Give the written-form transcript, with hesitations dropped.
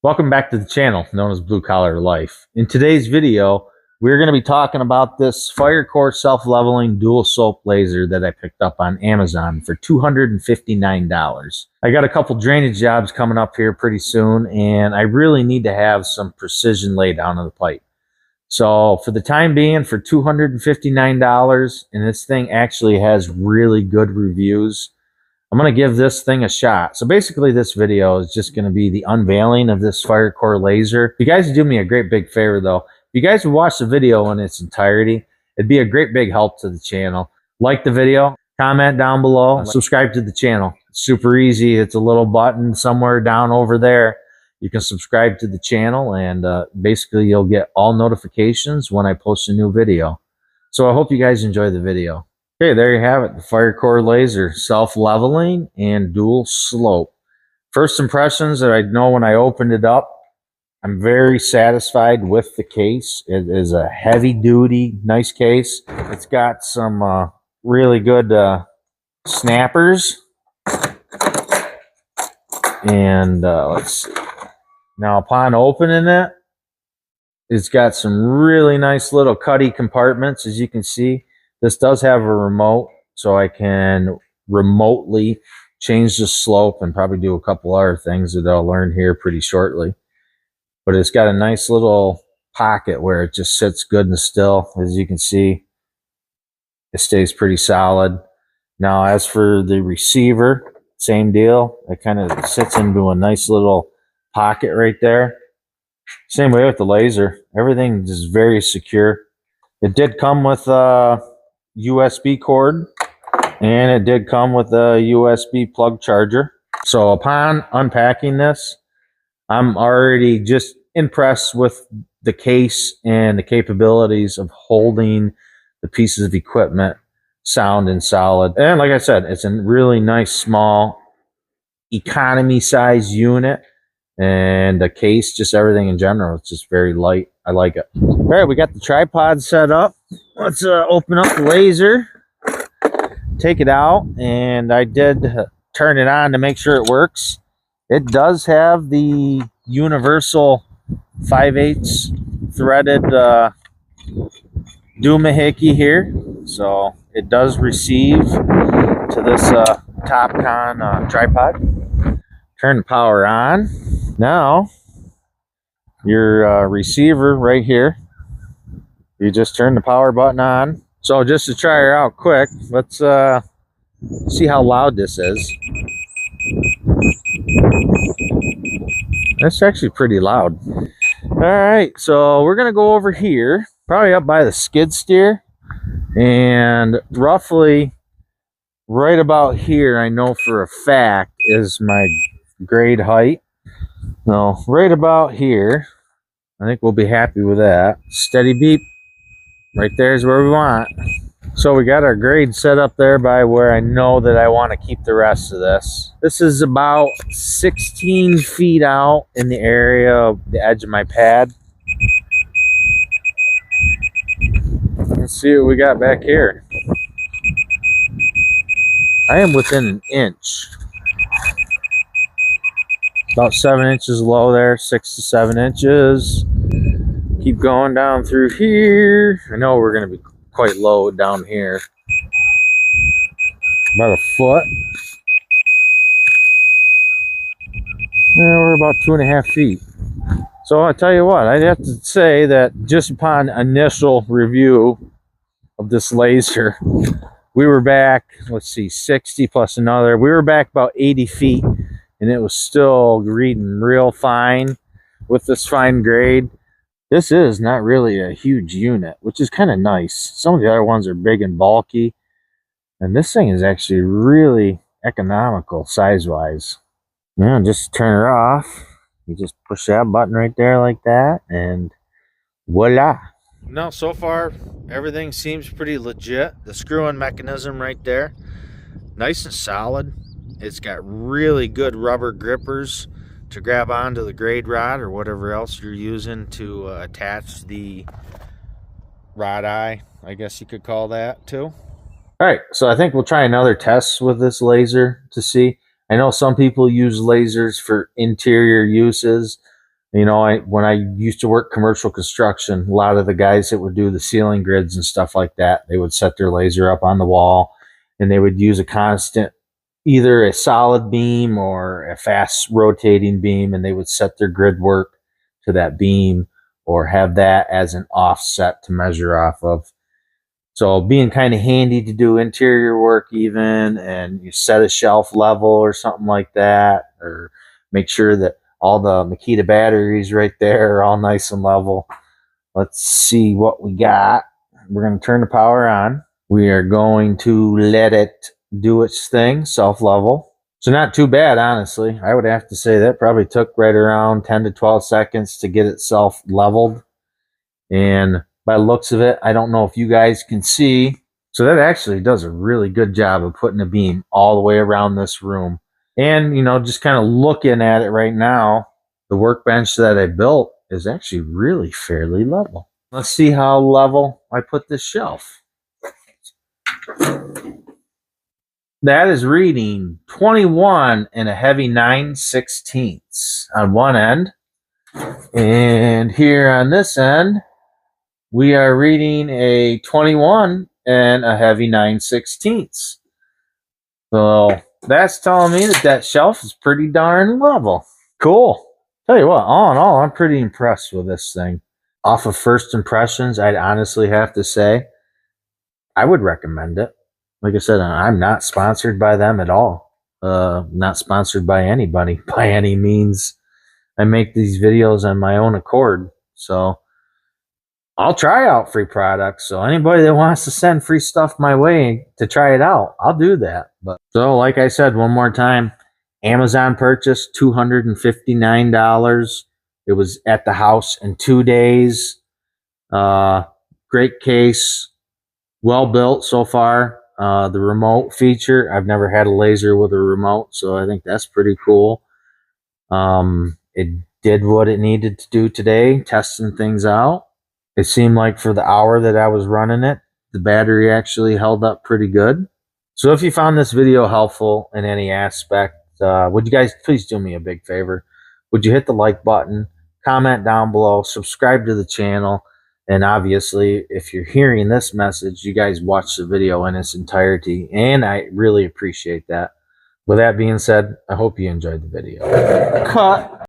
Welcome back to the channel known as Blue Collar Life. In today's video, we're going to be talking about this Firecore self-leveling dual slope laser that I picked up on Amazon for $259. I got a couple drainage jobs coming up here pretty soon, and I really need to have some precision laid down on the pipe. So for the time being, for $259, and this thing actually has really good reviews, I'm going to give this thing a shot. So basically this video is just going to be the unveiling of this Firecore laser. You guys do me a great big favor though. If you guys would watch the video in its entirety, it'd be a great big help to the channel. Like the video, comment down below, and subscribe to the channel. It's super easy. It's a little button somewhere down over there. You can subscribe to the channel, and basically you'll get all notifications when I post a new video. So I hope you guys enjoy the video. Okay, there you have it, the Firecore laser, self-leveling and dual slope. First impressions that I know when I opened it up, I'm very satisfied with the case. It is a heavy-duty, nice case. It's got some really good snappers. And let's see. Now, upon opening it, it's got some really nice little cutty compartments, as you can see. This does have a remote, so I can remotely change the slope and probably do a couple other things that I'll learn here pretty shortly. But it's got a nice little pocket where it just sits good and still. As you can see, it stays pretty solid. Now, as for the receiver, same deal. It kind of sits into a nice little pocket right there. Same way with the laser. Everything is very secure. It did come with USB cord, and it did come with a USB plug charger. So upon unpacking this, I'm already just impressed with the case and the capabilities of holding the pieces of equipment sound and solid. And like I said, it's a really nice small economy size unit, and the case, just everything in general, it's just very light. I like it. All right, we got the tripod set up. Let's open up the laser, take it out, and I did turn it on to make sure it works. It does have the universal 5/8 threaded doohickey here, so it does receive to this Topcon tripod. Turn the power on. Now, your receiver right here, you just turn the power button on. So just to try her out quick, let's see how loud this is. That's actually pretty loud. All right, so we're gonna go over here, probably up by the skid steer, and roughly right about here, I know for a fact, is my grade height. No, right about here, I think we'll be happy with that. Steady beep. Right there is where we want. So we got our grade set up there by where I know that I want to keep the rest of this. This is about 16 feet out in the area of the edge of my pad. Let's see what we got back here. I am within an inch. About 7 inches low there, 6 to 7 inches. Keep going down through here. I know we're going to be quite low down here. About a foot. We're about 2.5 feet. So I tell you what, I'd have to say that just upon initial review of this laser, we were back, let's see, 60 plus another. We were back about 80 feet, and it was still reading real fine with this fine grade. This is not really a huge unit, which is kind of nice. Some of the other ones are big and bulky, and this thing is actually really economical size-wise. Yeah, just turn her off. You just push that button right there like that, and voila. Now, so far, everything seems pretty legit. The screw-in mechanism right there, nice and solid. It's got really good rubber grippers to grab onto the grade rod or whatever else you're using to attach the rod eye, I guess you could call that too. All right, so I think we'll try another test with this laser to see. I know some people use lasers for interior uses. You know, when I used to work commercial construction, a lot of the guys that would do the ceiling grids and stuff like that, they would set their laser up on the wall, and they would use a constant, either a solid beam or a fast rotating beam, and they would set their grid work to that beam or have that as an offset to measure off of. So being kind of handy to do interior work even, and you set a shelf level or something like that, or make sure that all the Makita batteries right there are all nice and level. Let's see what we got. We're going to turn the power on. We are going to let it do its thing, self-level. So not too bad, honestly. I would have to say that probably took right around 10 to 12 seconds to get itself leveled. And by the looks of it, I don't know if you guys can see. So that actually does a really good job of putting a beam all the way around this room. And, you know, just kind of looking at it right now, the workbench that I built is actually really fairly level. Let's see how level I put this shelf. That is reading 21 and a heavy 9/16 on one end. And here on this end, we are reading a 21 and a heavy 9/16. So that's telling me that that shelf is pretty darn level. Cool. Tell you what, all in all, I'm pretty impressed with this thing. Off of first impressions, I'd honestly have to say I would recommend it. Like I said, I'm not sponsored by them at all. Not sponsored by anybody by any means. I make these videos on my own accord. So I'll try out free products. So anybody that wants to send free stuff my way to try it out, I'll do that. But so like I said, one more time, Amazon purchase, $259. It was at the house in 2 days. Great case, well built so far. The remote feature, I've never had a laser with a remote, so I think that's pretty cool. It did what it needed to do today, testing things out. It seemed like for the hour that I was running it, the battery actually held up pretty good. So if you found this video helpful in any aspect, would you guys please do me a big favor? Would you hit the like button, comment down below, subscribe to the channel, and obviously, if you're hearing this message, you guys watch the video in its entirety, and I really appreciate that. With that being said, I hope you enjoyed the video. Cut!